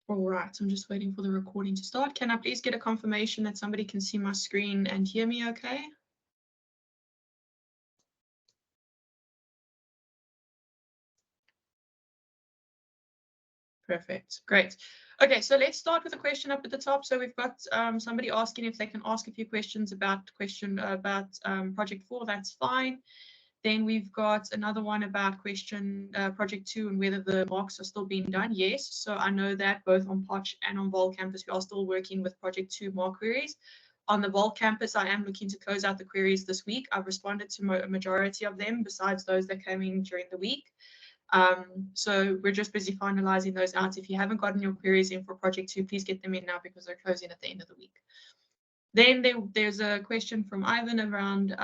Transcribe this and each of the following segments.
All right, I'm just waiting for the recording to start. Can I please get a confirmation that somebody can see my screen and hear me okay? Perfect, great. Okay, so let's start with a question up at the top. So we've got somebody asking if they can ask a few questions about project 4. That's fine. Then we've got another one about project 2 and whether the marks are still being done. Yes, so I know that both on Potch and on Vol campus, we are still working with project 2 mark queries. On the Vol campus, I am looking to close out the queries this week. I've responded to a majority of them besides those that came in during the week. So we're just busy finalizing those out. If you haven't gotten your queries in for project 2, please get them in now because they're closing at the end of the week. Then there's a question from Ivan around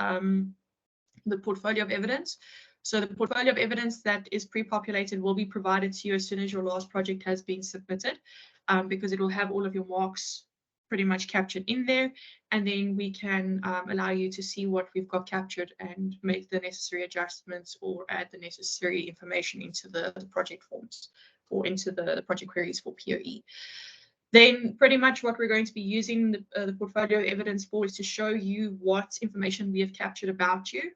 the portfolio of evidence. So the portfolio of evidence that is pre-populated will be provided to you as soon as your last project has been submitted, because it will have all of your marks pretty much captured in there, and then we can allow you to see what we've got captured and make the necessary adjustments or add the necessary information into the project forms or into the project queries for POE. Then pretty much what we're going to be using the portfolio evidence for is to show you what information we have captured about you,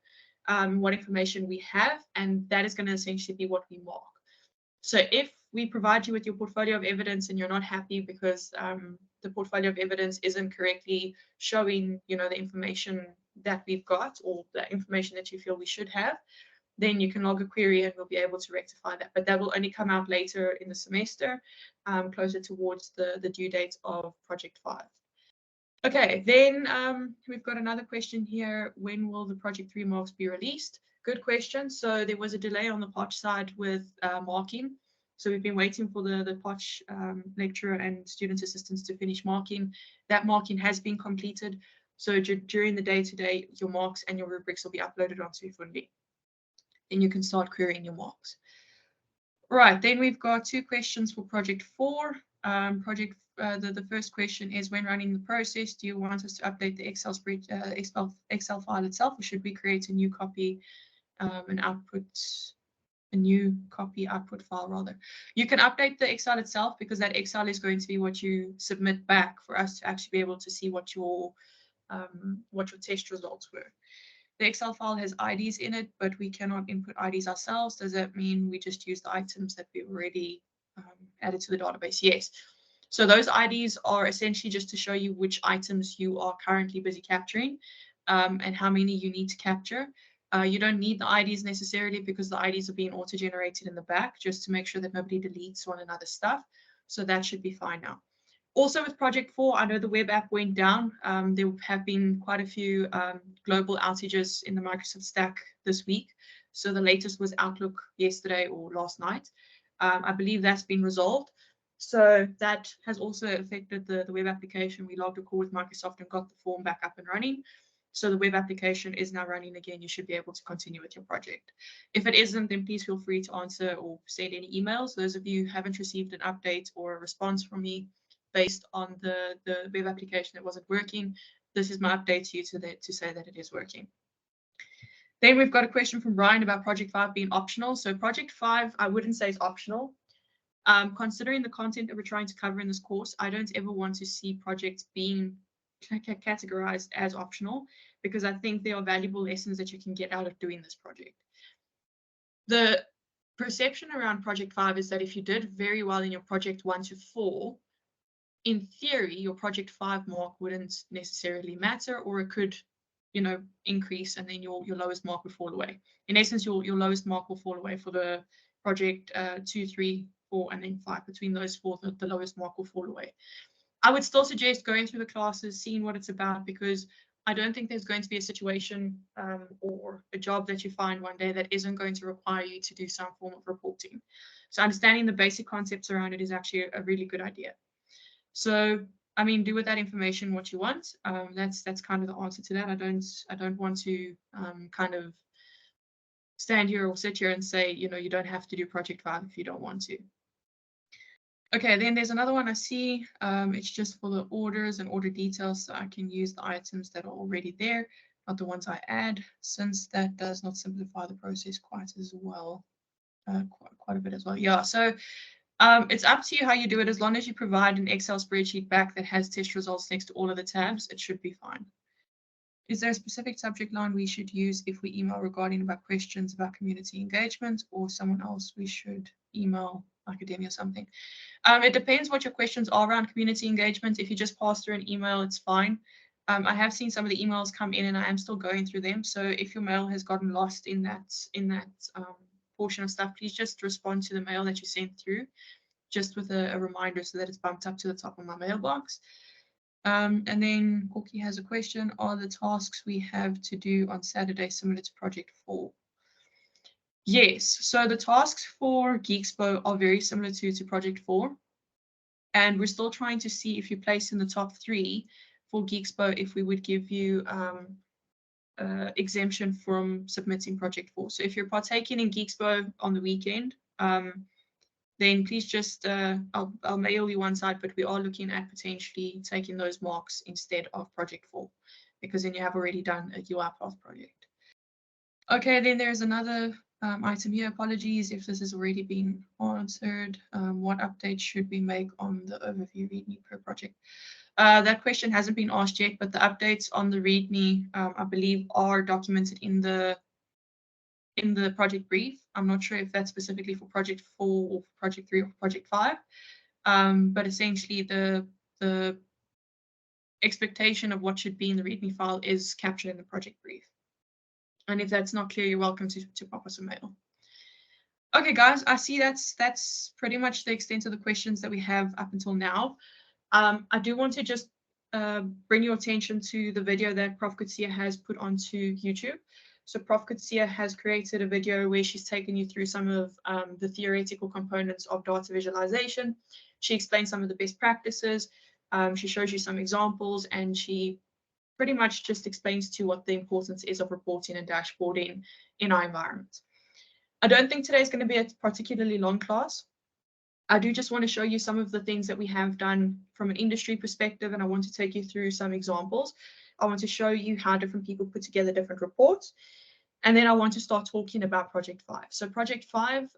what information we have, and that is going to essentially be what we mark. So if we provide you with your portfolio of evidence and you're not happy because the portfolio of evidence isn't correctly showing, the information that we've got or the information that you feel we should have, then you can log a query and we'll be able to rectify that. But that will only come out later in the semester, closer towards the due date of project 5. Okay, then we've got another question here. When will the project 3 marks be released? Good question. So there was a delay on the Potch side with marking. So we've been waiting for the Potch lecturer and student assistants to finish marking. That marking has been completed. So during the day today, your marks and your rubrics will be uploaded onto Fundi. Then you can start querying your marks. Right, then we've got 2 questions for project 4. The first question is, when running the process, do you want us to update the Excel file itself, or should we create a new copy output file rather? You can update the Excel itself because that Excel is going to be what you submit back for us to actually be able to see what your test results were. The Excel file has IDs in it, but we cannot input IDs ourselves. Does that mean we just use the items that we already added to the database? Yes. So those IDs are essentially just to show you which items you are currently busy capturing and how many you need to capture. You don't need the IDs necessarily because the IDs are being auto-generated in the back just to make sure that nobody deletes one another's stuff. So that should be fine now. Also with project 4, I know the web app went down. There have been quite a few global outages in the Microsoft stack this week. So the latest was Outlook yesterday or last night. I believe that's been resolved. So that has also affected the web application. We logged a call with Microsoft and got the form back up and running. So the web application is now running again. You should be able to continue with your project. If it isn't, then please feel free to answer or send any emails. Those of you who haven't received an update or a response from me based on the web application that wasn't working, this is my update to you to say that it is working. Then we've got a question from Brian about project 5 being optional. So project 5, I wouldn't say is optional. Considering the content that we're trying to cover in this course, I don't ever want to see projects being categorized as optional because I think there are valuable lessons that you can get out of doing this project. The perception around project 5 is that if you did very well in your project 1 to 4, in theory, your project 5 mark wouldn't necessarily matter, or it could, increase, and then your lowest mark would fall away. In essence, your lowest mark will fall away for the project 2, 3, 4, and then 5. Between those 4, the lowest mark will fall away. I would still suggest going through the classes, seeing what it's about, because I don't think there's going to be a situation or a job that you find one day that isn't going to require you to do some form of reporting. So understanding the basic concepts around it is actually a really good idea. So, do with that information what you want. That's kind of the answer to that. I don't want to kind of stand here or sit here and say, you don't have to do project 5 if you don't want to. Okay, then there's another one I see. It's just for the orders and order details, so I can use the items that are already there, not the ones I add, since that does not simplify the process quite as well, quite a bit as well. Yeah, so It's up to you how you do it. As long as you provide an Excel spreadsheet back that has test results next to all of the tabs, it should be fine. Is there a specific subject line we should use if we email regarding about questions about community engagement, or someone else we should email, academia or something? It depends what your questions are around community engagement. If you just pass through an email, it's fine. I have seen some of the emails come in and I am still going through them. So if your mail has gotten lost in that portion of stuff, please just respond to the mail that you sent through, just with a reminder so that it's bumped up to the top of my mailbox. And then Corky has a question. Are the tasks we have to do on Saturday similar to Project 4? Yes, so the tasks for Geekspo are very similar to Project 4. And we're still trying to see if you place in the top 3 for Geekspo, if we would give you exemption from submitting Project 4. So if you're partaking in Geekspo on the weekend, then please just, I'll mail you one side, but we are looking at potentially taking those marks instead of Project 4, because then you have already done a UI Path project. Okay, then there's another item here. Apologies if this has already been answered. What updates should we make on the overview README per project? That question hasn't been asked yet, but the updates on the README, I believe, are documented in the project brief. I'm not sure if that's specifically for Project 4 or for Project 3 or for Project 5, but essentially the expectation of what should be in the README file is captured in the project brief. And if that's not clear, you're welcome to pop us a mail. Okay, guys, I see that's pretty much the extent of the questions that we have up until now. I do want to just bring your attention to the video that Prof. Kutsia has put onto YouTube. So Prof. Kutsia has created a video where she's taken you through some of the theoretical components of data visualization. She explains some of the best practices. She shows you some examples, and she pretty much just explains to you what the importance is of reporting and dashboarding in our environment. I don't think today is going to be a particularly long class. I do just want to show you some of the things that we have done from an industry perspective, and I want to take you through some examples. I want to show you how different people put together different reports. And then I want to start talking about Project 5. So Project 5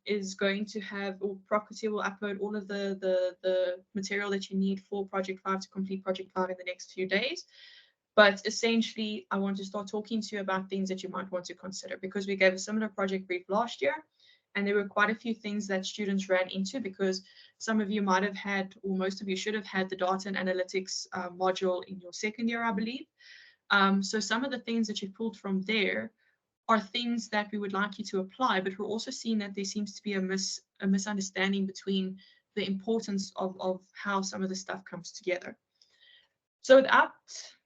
is going to have, or Prof. Kutsia will upload all of the material that you need for Project 5 to complete Project 5 in the next few days. But essentially, I want to start talking to you about things that you might want to consider, because we gave a similar project brief last year, and there were quite a few things that students ran into, because some of you might have had, or most of you should have had, the data and analytics module in your second year, I believe. So some of the things that you pulled from there are things that we would like you to apply, but we're also seeing that there seems to be a misunderstanding between the importance of how some of the stuff comes together. So without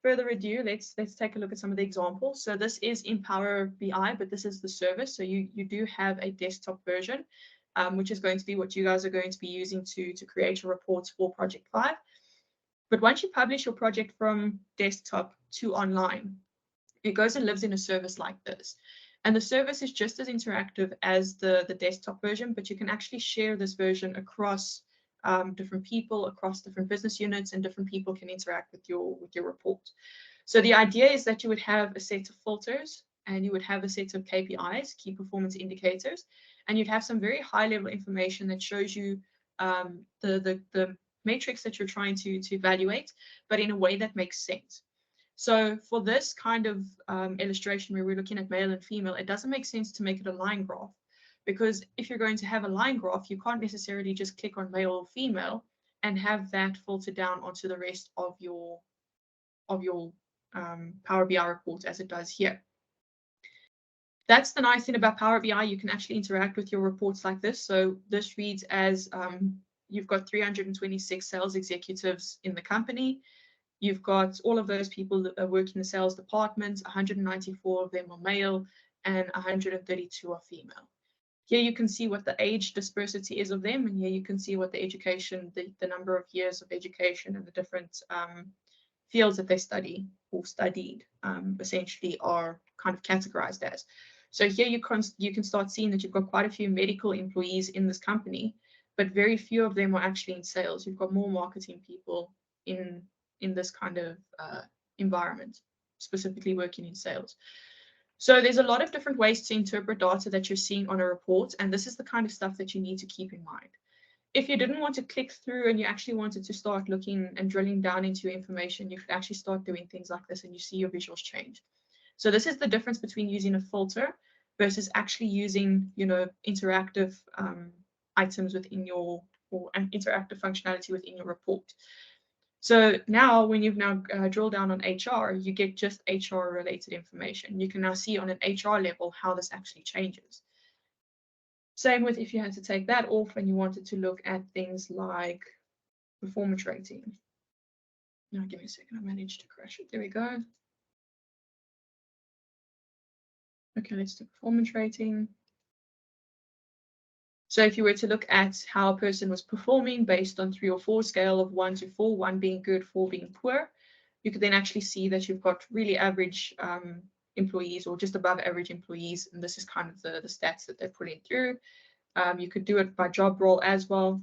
further ado, let's take a look at some of the examples. So this is in Power BI, but this is the service. So you do have a desktop version, which is going to be what you guys are going to be using to create your reports for Project 5. But once you publish your project from desktop to online, it goes and lives in a service like this. And the service is just as interactive as the desktop version, but you can actually share this version across different people, across different business units, and different people can interact with your report. So the idea is that you would have a set of filters, and you would have a set of KPIs, key performance indicators, and you'd have some very high level information that shows you the metrics that you're trying to evaluate, but in a way that makes sense. So for this kind of illustration where we're looking at male and female, it doesn't make sense to make it a line graph, because if you're going to have a line graph, you can't necessarily just click on male or female and have that filter down onto the rest of your Power BI report as it does here. That's the nice thing about Power BI. You can actually interact with your reports like this. So this reads as you've got 326 sales executives in the company. You've got all of those people that work in the sales department. 194 of them are male and 132 are female. Here you can see what the age dispersity is of them, and here you can see what the education, the number of years of education and the different fields that they study or studied essentially are kind of categorized as. So here you can start seeing that you've got quite a few medical employees in this company, but very few of them are actually in sales. You've got more marketing people in this kind of environment, specifically working in sales. So there's a lot of different ways to interpret data that you're seeing on a report, and this is the kind of stuff that you need to keep in mind. if you didn't want to click through and you actually wanted to start looking and drilling down into your information, you could actually start doing things like this and you see your visuals change. So this is the difference between using a filter versus actually using, you know, interactive items within your, or an interactive functionality within your report. So now when you've now drilled down on HR, you get just HR related information. You can now see on an HR level how this actually changes. Same with if you had to take that off and you wanted to look at things like performance rating. Now give me a second, I managed to crash it. There we go. Okay, let's do performance rating. So if you were to look at how a person was performing based on 3 or 4 scale of 1 to 4, 1 being good, 4 being poor, you could then actually see that you've got really average employees or just above average employees. And this is kind of the stats that they're putting through. You could do it by job role as well.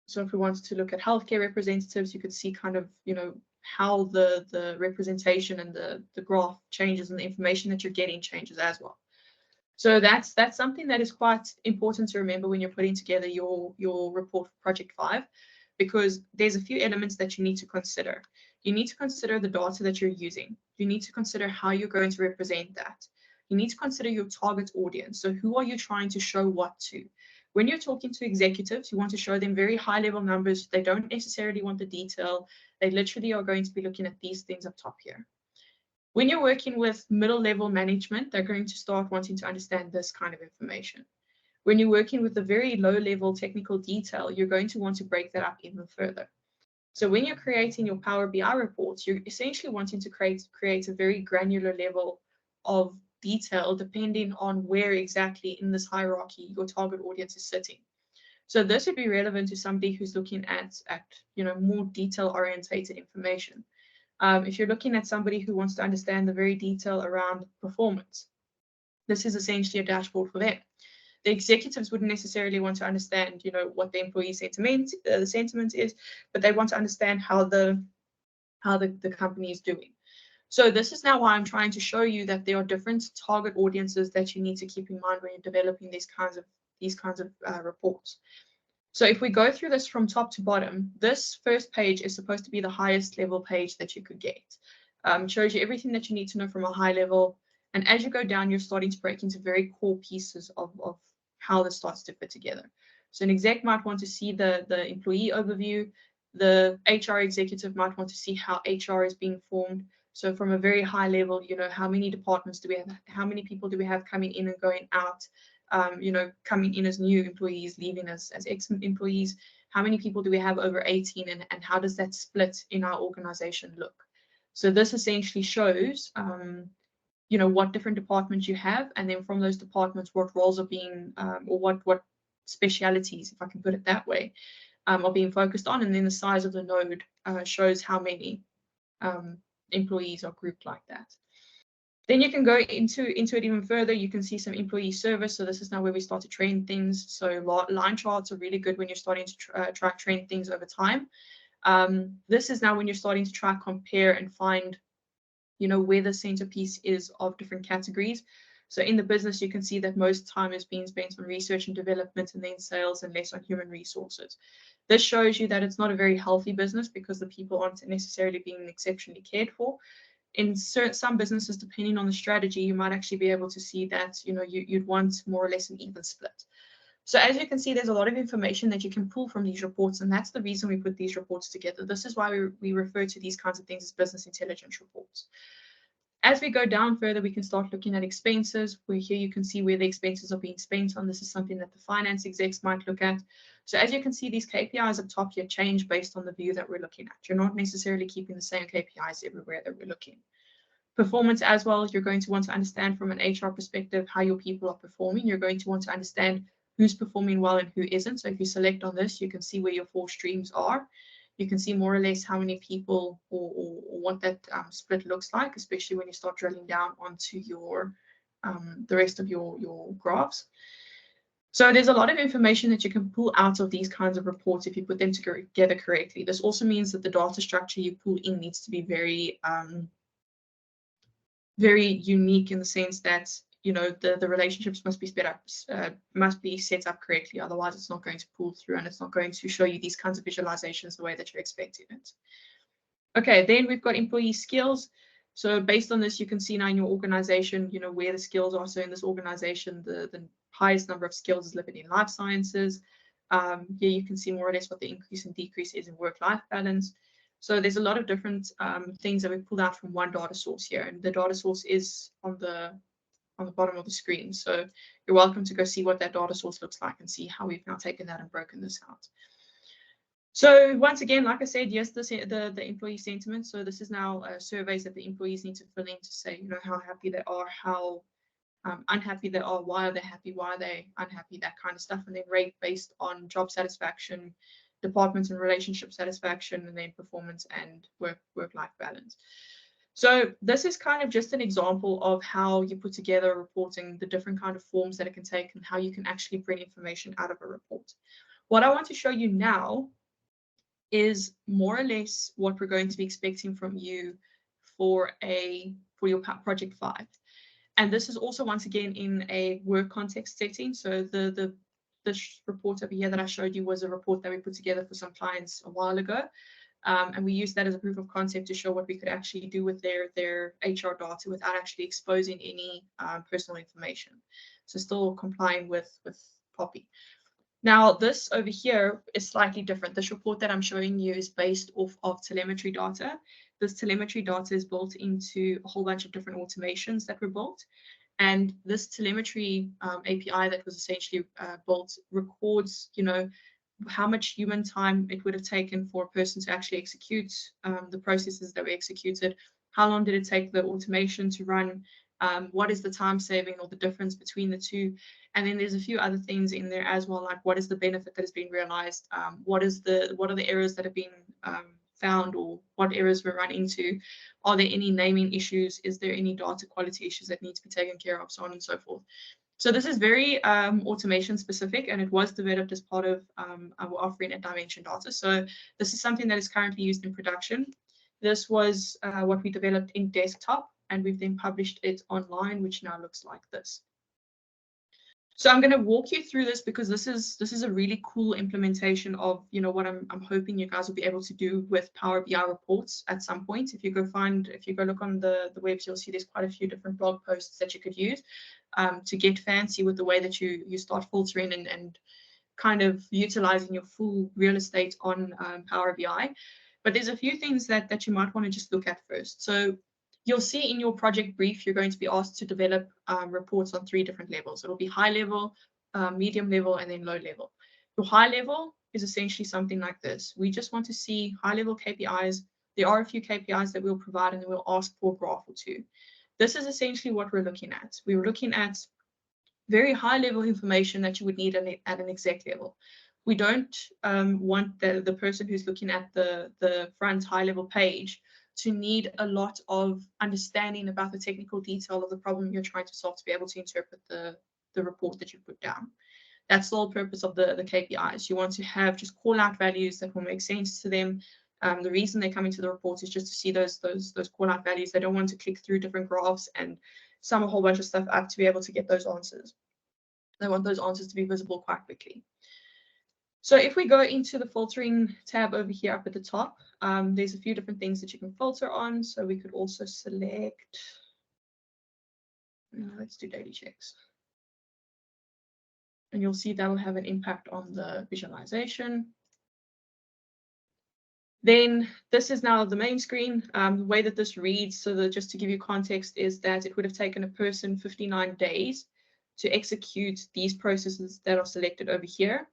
So if we wanted to look at healthcare representatives, you could see kind of, you know, how the representation and the graph changes and the information that you're getting changes as well. So that's something that is quite important to remember when you're putting together your report for Project 5, because there's a few elements that you need to consider. You need to consider the data that you're using. You need to consider how you're going to represent that. You need to consider your target audience. So who are you trying to show what to? When you're talking to executives, you want to show them very high level numbers. They don't necessarily want the detail. They literally are going to be looking at these things up top here. When you're working with middle level management, they're going to start wanting to understand this kind of information. When you're working with the very low level technical detail, you're going to want to break that up even further. So when you're creating your Power BI reports, you're essentially wanting to create a very granular level of detail depending on where exactly in this hierarchy your target audience is sitting. So this would be relevant to somebody who's looking at you know, more detail orientated information. If you're looking at somebody who wants to understand the very detail around performance, this is essentially a dashboard for them. The executives wouldn't necessarily want to understand, you know, what the employee sentiment, the sentiment is, but they want to understand how the company is doing. So this is now why I'm trying to show you that there are different target audiences that you need to keep in mind when you're developing these kinds of reports. So if we go through this from top to bottom, this first page is supposed to be the highest level page that you could get. It shows you everything that you need to know from a high level. And as you go down, you're starting to break into very core pieces of how this starts to fit together. So an exec might want to see the employee overview. The HR executive might want to see how HR is being formed. So from a very high level, you know, how many departments do we have? How many people do we have coming in and going out? You know, coming in as new employees, leaving as ex-employees. How many people do we have over 18 and how does that split in our organization look? So this essentially shows, you know, what different departments you have, and then from those departments, what roles are being, or what specialities, if I can put it that way, are being focused on. And then the size of the node shows how many employees are grouped like that. Then you can go into it even further. You can see some employee service. So this is now where we start to train things. So line charts are really good when you're starting to try train things over time. This is now when you're starting to try compare and find, you know, where the centerpiece is of different categories. So in the business, you can see that most time is being spent on research and development and then sales and less on human resources. This shows you that it's not a very healthy business because the people aren't necessarily being exceptionally cared for. In some businesses, depending on the strategy, you might actually be able to see that, you know, you'd want more or less an even split. So as you can see, there's a lot of information that you can pull from these reports, and that's the reason we put these reports together. This is why we refer to these kinds of things as business intelligence reports. As we go down further, we can start looking at expenses, where here you can see where the expenses are being spent on. This is something that the finance execs might look at. So as you can see, these KPIs up top here change based on the view that we're looking at. You're not necessarily keeping the same KPIs everywhere that we're looking. Performance as well, you're going to want to understand from an HR perspective how your people are performing. You're going to want to understand who's performing well and who isn't. So if you select on this, you can see where your 4 streams are. You can see more or less how many people or what that split looks like, especially when you start drilling down onto your the rest of your graphs. So there's a lot of information that you can pull out of these kinds of reports if you put them together correctly. This also means that the data structure you pull in needs to be very, very unique in the sense that you know, the relationships must be set up correctly. Otherwise, it's not going to pull through and it's not going to show you these kinds of visualizations the way that you're expecting it. Okay, then we've got employee skills. So based on this, you can see now in your organization, you know, where the skills are. So in this organization, the highest number of skills is living in life sciences. Here you can see more or less what the increase and decrease is in work-life balance. So there's a lot of different things that we pulled out from one data source here, and the data source is on the bottom of the screen. So you're welcome to go see what that data source looks like and see how we've now taken that and broken this out. So once again, like I said, yes, the employee sentiment. So this is now surveys that the employees need to fill in to say, you know, how happy they are, how unhappy they are, why are they happy, why are they unhappy, that kind of stuff, and then rate based on job satisfaction, department and relationship satisfaction, and then performance and work-life balance. So this is kind of just an example of how you put together reporting, the different kind of forms that it can take, and how you can actually bring information out of a report. What I want to show you now is more or less what we're going to be expecting from you for your project 5. And this is also, once again, in a work context setting. So this report over here that I showed you was a report that we put together for some clients a while ago. And we used that as a proof of concept to show what we could actually do with their HR data without actually exposing any personal information. So still complying with POPI. Now, this over here is slightly different. This report that I'm showing you is based off of telemetry data. This telemetry data is built into a whole bunch of different automations that were built. And this telemetry API that was essentially built records, you know, how much human time it would have taken for a person to actually execute the processes that were executed. How long did it take the automation to run? What is the time saving or the difference between the two? And then there's a few other things in there as well, like what is the benefit that has been realized? What are the errors that have been found, or what errors we're running into? Are there any naming issues? Is there any data quality issues that need to be taken care of? So on and so forth. So this is very automation specific, and it was developed as part of our offering at Dimension Data. So this is something that is currently used in production. This was what we developed in desktop, and we've then published it online, which now looks like this. So I'm going to walk you through this because this is a really cool implementation of, you know, what I'm hoping you guys will be able to do with Power BI reports at some point. If you go look on the webs, you'll see there's quite a few different blog posts that you could use to get fancy with the way that you start filtering and kind of utilizing your full real estate on Power BI. But there's a few things that you might want to just look at first. So you'll see in your project brief, you're going to be asked to develop reports on 3 different levels. It'll be high level, medium level, and then low level. Your high level is essentially something like this. We just want to see high level KPIs. There are a few KPIs that we'll provide, and then we'll ask for a graph or 2. This is essentially what we're looking at. We were looking at very high level information that you would need at an exec level. We don't want the person who's looking at the front high level page to need a lot of understanding about the technical detail of the problem you're trying to solve to be able to interpret the report that you put down. That's the whole purpose of the KPIs. You want to have just call out values that will make sense to them. The reason they come into the report is just to see those call out values. They don't want to click through different graphs and sum a whole bunch of stuff up to be able to get those answers. They want those answers to be visible quite quickly. So if we go into the filtering tab over here up at the top, there's a few different things that you can filter on. So we could also select, let's do daily checks. And you'll see that will have an impact on the visualization. Then this is now the main screen. The way that this reads, so that just to give you context, is that it would have taken a person 59 days to execute these processes that are selected over here.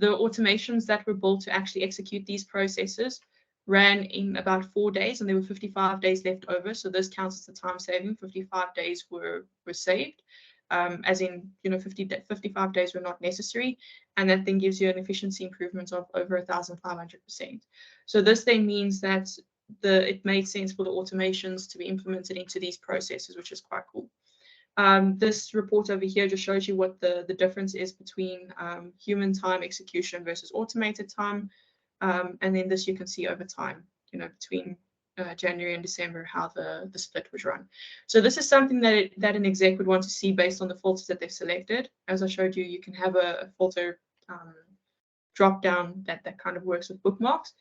The automations that were built to actually execute these processes ran in about 4 days, and there were 55 days left over. So this counts as the time saving. 55 days were saved, as in, you know, 55 days were not necessary, and that then gives you an efficiency improvement of over 1,500%. So this then means that it made sense for the automations to be implemented into these processes, which is quite cool. This report over here just shows you what the difference is between human time execution versus automated time. And then this you can see over time, you know, between January and December, how the split was run. So this is something that an exec would want to see based on the filters that they've selected. As I showed you, you can have a filter drop down that kind of works with bookmarks.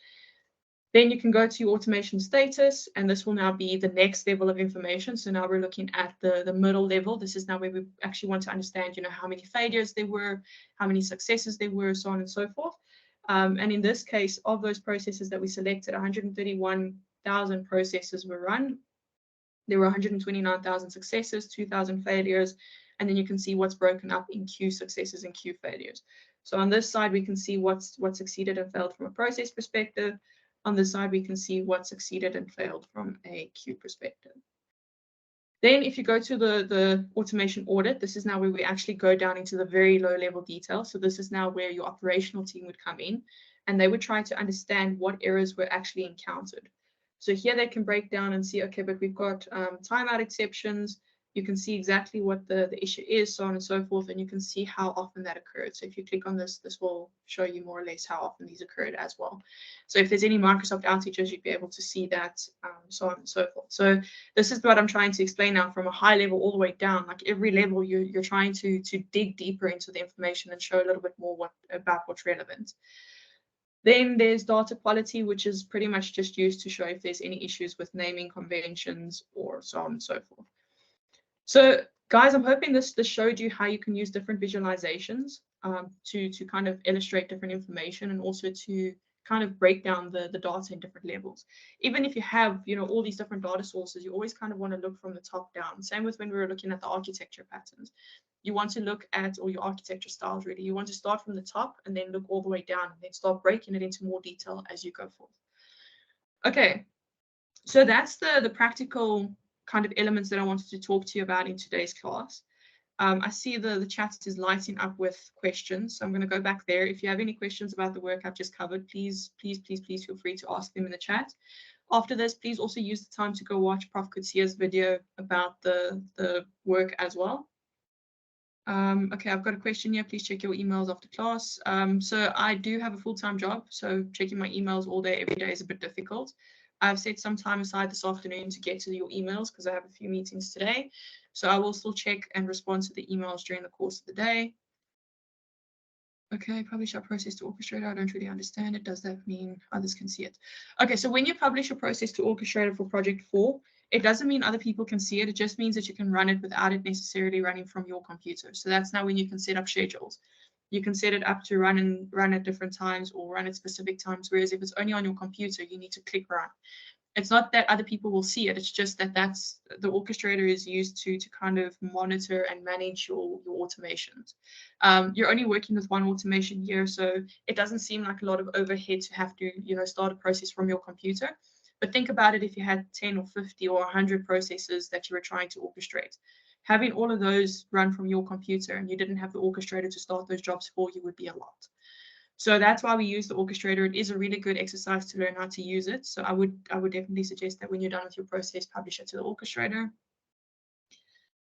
Then you can go to your automation status, and this will now be the next level of information. So now we're looking at the middle level. This is now where we actually want to understand, how many failures there were, how many successes there were, so on and so forth. And in this case, of those processes that we selected, 131,000 processes were run. There were 129,000 successes, 2,000 failures, and then you can see what's broken up in queue successes and queue failures. So on this side, we can see what's succeeded and failed from a process perspective. On this side, we can see what succeeded and failed from a queue perspective. Then if you go to the automation audit, this is now where we actually go down into the very low level detail. So this is now where your operational team would come in, and they would try to understand what errors were actually encountered. So here they can break down and see, okay, but we've got timeout exceptions. You can see exactly what the issue is, so on and so forth, and you can see how often that occurred. So if you click on this, this will show you more or less how often these occurred as well. So if there's any Microsoft outages, you'd be able to see that, so on and so forth. So this is what I'm trying to explain now from a high level all the way down. Like every level, you're trying to dig deeper into the information and show a little bit more about what's relevant. Then there's data quality, which is pretty much just used to show if there's any issues with naming conventions or so on and so forth. So guys, I'm hoping this showed you how you can use different visualizations to kind of illustrate different information, and also to kind of break down the data in different levels. Even if you have, all these different data sources, you always kind of want to look from the top down. Same with when we were looking at the architecture patterns. You want to look at, or your architecture styles really, you want to start from the top and then look all the way down, and then start breaking it into more detail as you go forth. Okay, so that's the practical kind of elements that I wanted to talk to you about in today's class. I see the chat is lighting up with questions, so I'm going to go back there. If you have any questions about the work I've just covered, please feel free to ask them in the chat. After this, please also use the time to go watch Prof. Kutsia's video about the work as well. Okay, I've got a question here. Please check your emails after class. So I do have a full-time job, so checking my emails all day, every day is a bit difficult. I've set some time aside this afternoon to get to your emails because I have a few meetings today. So I will still check and respond to the emails during the course of the day. Okay, publish our process to Orchestrator. I don't really understand it. Does that mean others can see it? Okay, so when you publish a process to Orchestrator for project 4, it doesn't mean other people can see it. It just means that you can run it without it necessarily running from your computer. So that's now when you can set up schedules. You can set it up to run at different times or run at specific times. Whereas if it's only on your computer, you need to click run. It's not that other people will see it. It's just that that's the orchestrator is used to kind of monitor and manage your automations. You're only working with one automation here, so it doesn't seem like a lot of overhead to have to, start a process from your computer. But think about it if you had 10 or 50 or 100 processes that you were trying to orchestrate. Having all of those run from your computer and you didn't have the orchestrator to start those jobs for you would be a lot. So that's why we use the orchestrator. It is a really good exercise to learn how to use it. So I would definitely suggest that when you're done with your process, publish it to the orchestrator.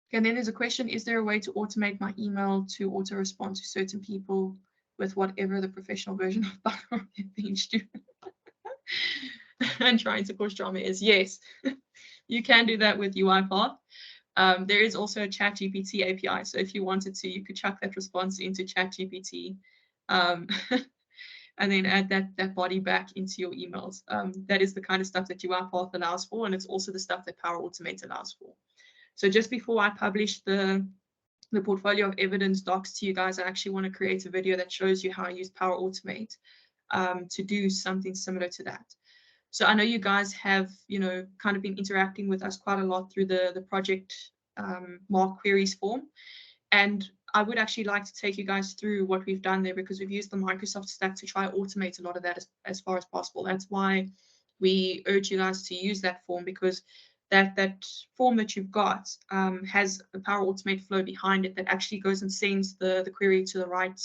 Okay, and then there's a question, is there a way to automate my email to auto respond to certain people with whatever the professional version of Buffer being and trying to cause drama is? Yes, you can do that with UiPath. There is also a ChatGPT API. So if you wanted to, you could chuck that response into ChatGPT and then add that body back into your emails. That is the kind of stuff that UiPath allows for, and it's also the stuff that Power Automate allows for. So just before I publish the portfolio of evidence docs to you guys, I actually want to create a video that shows you how I use Power Automate to do something similar to that. So I know you guys have, kind of been interacting with us quite a lot through the project Mark queries form. And I would actually like to take you guys through what we've done there, because we've used the Microsoft stack to try automate a lot of that as far as possible. That's why we urge you guys to use that form, because that form that you've got has a Power Automate flow behind it that actually goes and sends the query to the right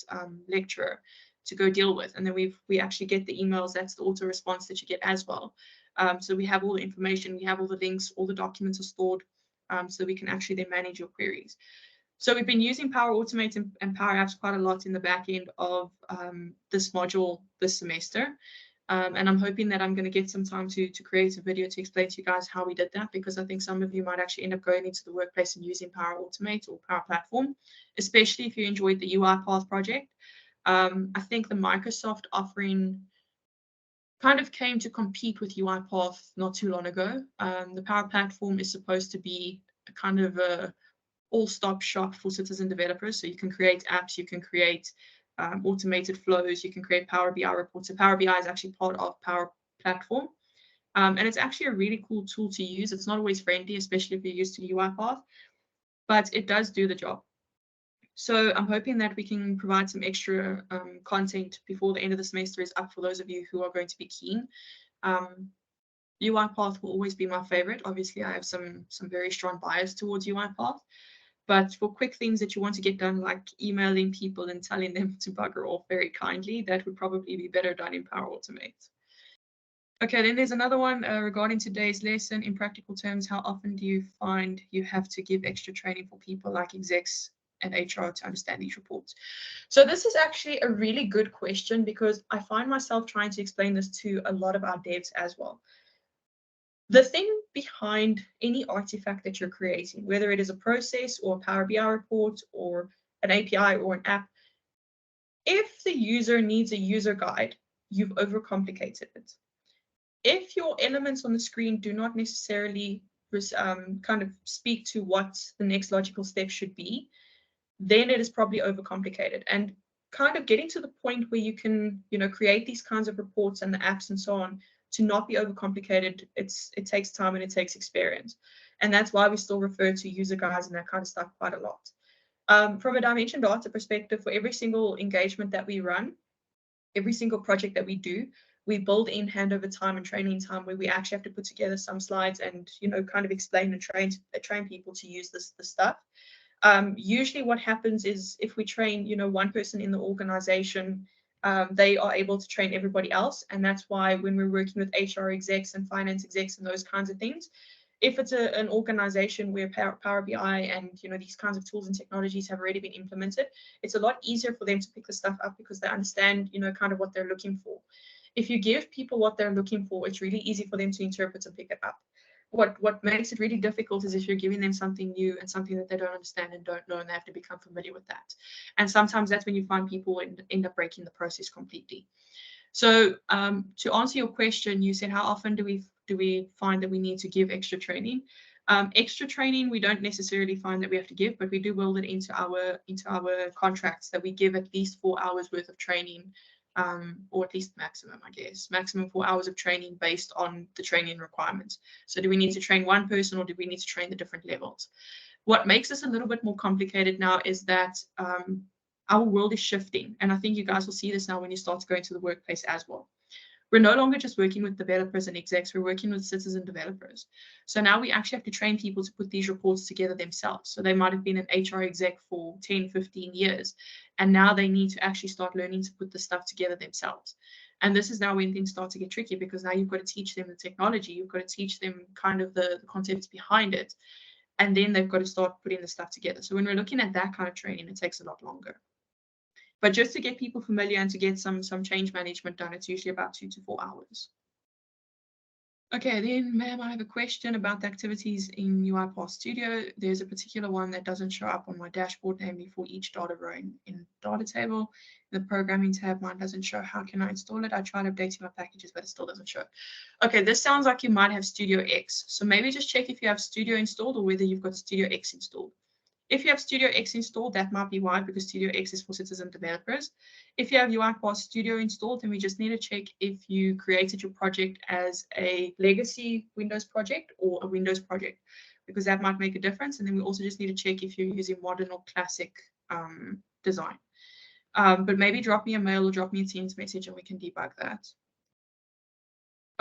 lecturer to go deal with. And then we actually get the emails. That's the auto response that you get as well. So we have all the information, we have all the links, all the documents are stored, so we can actually then manage your queries. So we've been using Power Automate and Power Apps quite a lot in the back end of this module this semester. And I'm hoping that I'm going to get some time to create a video to explain to you guys how we did that, because I think some of you might actually end up going into the workplace and using Power Automate or Power Platform, especially if you enjoyed the UiPath project. I think the Microsoft offering kind of came to compete with UiPath not too long ago. The Power Platform is supposed to be a kind of a all-stop shop for citizen developers. So you can create apps, you can create automated flows, you can create Power BI reports. So Power BI is actually part of Power Platform. And it's actually a really cool tool to use. It's not always friendly, especially if you're used to UiPath, but it does do the job. So I'm hoping that we can provide some extra content before the end of the semester is up for those of you who are going to be keen. UiPath will always be my favorite. Obviously, I have some very strong bias towards UiPath. But for quick things that you want to get done, like emailing people and telling them to bugger off very kindly, that would probably be better done in Power Automate. Okay, then there's another one regarding today's lesson. In practical terms, how often do you find you have to give extra training for people like execs and HR to understand these reports? So this is actually a really good question, because I find myself trying to explain this to a lot of our devs as well. The thing behind any artifact that you're creating, whether it is a process or a Power BI report or an API or an app, if the user needs a user guide, you've overcomplicated it. If your elements on the screen do not necessarily kind of speak to what the next logical step should be, then it is probably overcomplicated. And kind of getting to the point where you can, create these kinds of reports and the apps and so on to not be overcomplicated, it takes time and it takes experience. And that's why we still refer to user guides and that kind of stuff quite a lot. From a Dimension Data perspective, for every single engagement that we run, every single project that we do, we build in handover time and training time where we actually have to put together some slides and, kind of explain and train people to use this stuff. Usually what happens is if we train, one person in the organization, they are able to train everybody else. And that's why when we're working with HR execs and finance execs and those kinds of things, if it's an organization where Power BI and these kinds of tools and technologies have already been implemented, it's a lot easier for them to pick the stuff up because they understand, kind of what they're looking for. If you give people what they're looking for, it's really easy for them to interpret and pick it up. What makes it really difficult is if you're giving them something new and something that they don't understand and don't know, and they have to become familiar with that. And sometimes that's when you find people end up breaking the process completely. So to answer your question, you said how often do we find that we need to give extra training? Extra training we don't necessarily find that we have to give, but we do build it into our contracts that we give at least 4 hours worth of training, or at least maximum, I guess, maximum 4 hours of training based on the training requirements. So do we need to train one person or do we need to train the different levels? What makes this a little bit more complicated now is that our world is shifting. And I think you guys will see this now when you start to go into the workplace as well. We're no longer just working with developers and execs, we're working with citizen developers. So now we actually have to train people to put these reports together themselves. So they might have been an HR exec for 10, 15 years, and now they need to actually start learning to put the stuff together themselves. And this is now when things start to get tricky, because now you've got to teach them the technology, you've got to teach them kind of the concepts behind it, and then they've got to start putting the stuff together. So when we're looking at that kind of training, it takes a lot longer. But just to get people familiar and to get some change management done, it's usually about 2 to 4 hours. Okay, then, ma'am, I have a question about the activities in UiPath Studio. There's a particular one that doesn't show up on my dashboard, namely for each data row in data table. In the programming tab, mine doesn't show. How can I install it? I tried updating my packages, but it still doesn't show. Okay, this sounds like you might have Studio X. So maybe just check if you have Studio installed or whether you've got Studio X installed. If you have Studio X installed, that might be why, because Studio X is for citizen developers. If you have UiPath Studio installed, then we just need to check if you created your project as a legacy Windows project or a Windows project, because that might make a difference. And then we also just need to check if you're using modern or classic design. But maybe drop me a mail or drop me a Teams message and we can debug that.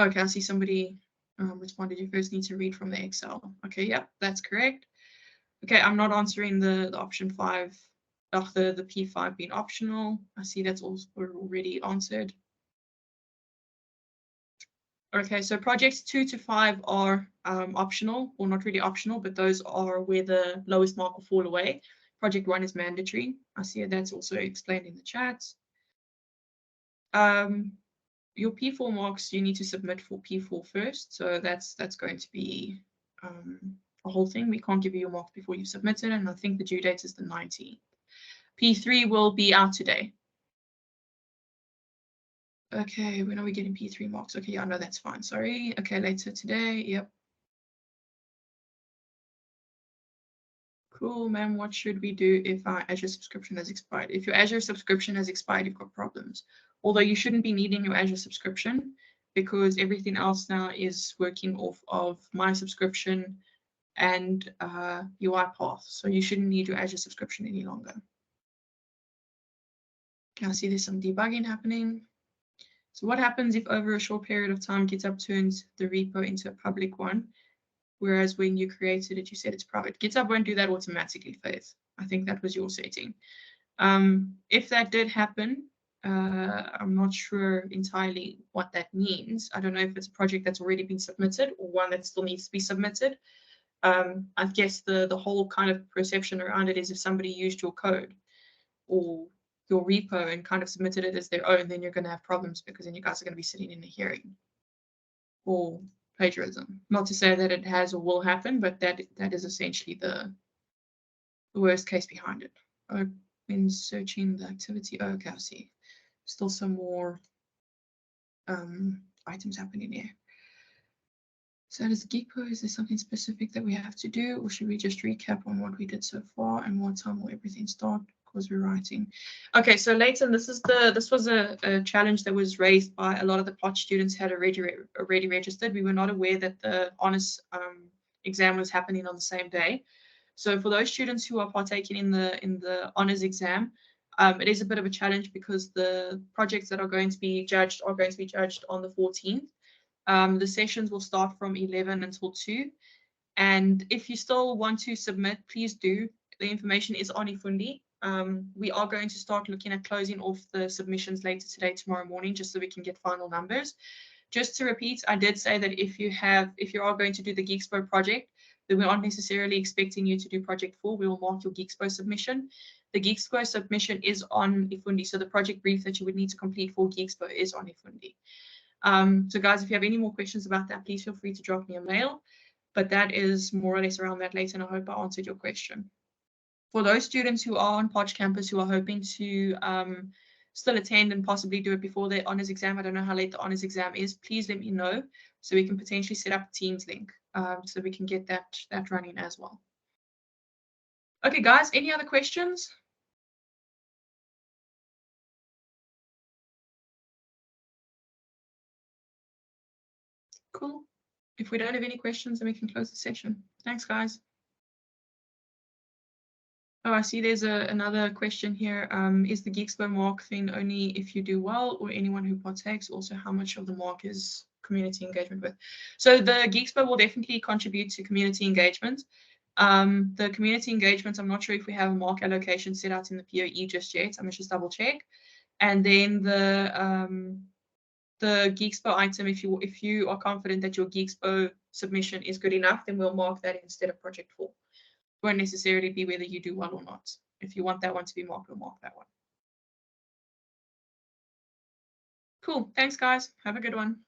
Okay, I see somebody responded. You first need to read from the Excel. Okay, yeah, that's correct. Okay, I'm not answering the option 5, the P5 being optional. I see that's also already answered. Okay, so projects 2 to 5 are optional, or not really optional, but those are where the lowest mark will fall away. Project 1 is mandatory. I see that's also explained in the chat. your P4 marks you need to submit for P4 first. So that's going to be a whole thing. We can't give you your marks before you've submitted, and I think the due date is the 19th. P3 will be out today. Okay, when are we getting P3 marks? Okay, yeah, no, that's fine. Sorry. Okay, later today. Yep. Cool, ma'am. What should we do if our Azure subscription has expired? If your Azure subscription has expired, you've got problems. Although you shouldn't be needing your Azure subscription because everything else now is working off of my subscription and UiPath. So you shouldn't need your Azure subscription any longer. I see there's some debugging happening. So what happens if over a short period of time GitHub turns the repo into a public one, whereas when you created it, you said it's private? GitHub won't do that automatically, Faith. I think that was your setting. If that did happen, I'm not sure entirely what that means. I don't know if it's a project that's already been submitted or one that still needs to be submitted. I guess the whole kind of perception around it is if somebody used your code or your repo and kind of submitted it as their own, then you're going to have problems because then you guys are going to be sitting in a hearing for plagiarism. Not to say that it has or will happen, but that is essentially the worst case behind it. I've been searching the activity. Oh, okay, I see. Still some more items happening here. So does the Geekpo, is there something specific that we have to do, or should we just recap on what we did so far and what time will everything start? Because we're writing. Okay, so Leighton, this was a challenge that was raised by a lot of the POT students had already registered. We were not aware that the honors exam was happening on the same day. So for those students who are partaking in the honors exam, it is a bit of a challenge because the projects that are going to be judged on the 14th. The sessions will start from 11 until 2. And if you still want to submit, please do. The information is on Ifundi. We are going to start looking at closing off the submissions later today, tomorrow morning, just so we can get final numbers. Just to repeat, I did say that if you are going to do the Geekspo project, then we aren't necessarily expecting you to do project 4. We will mark your Geekspo submission. The Geekspo submission is on Ifundi, so the project brief that you would need to complete for Geekspo is on Ifundi. So guys, if you have any more questions about that, please feel free to drop me a mail. But that is more or less around that later, and I hope I answered your question. For those students who are on Podge campus who are hoping to still attend and possibly do it before the honors exam, I don't know how late the honors exam is, please let me know so we can potentially set up a Teams link so we can get that running as well. Okay, guys, any other questions? Cool. If we don't have any questions, then we can close the session. Thanks, guys. Oh, I see there's another question here. Is the Geekspo mark thing only if you do well or anyone who partakes? Also, how much of the mark is community engagement with? So the Geekspo will definitely contribute to community engagement. The community engagement, I'm not sure if we have a mark allocation set out in the POE just yet. I'm going to just double check. And then the Geekspo item, if you are confident that your Geekspo submission is good enough, then we'll mark that instead of project 4. Won't necessarily be whether you do well or not. If you want that one to be marked, we'll mark that one. Cool. Thanks, guys. Have a good one.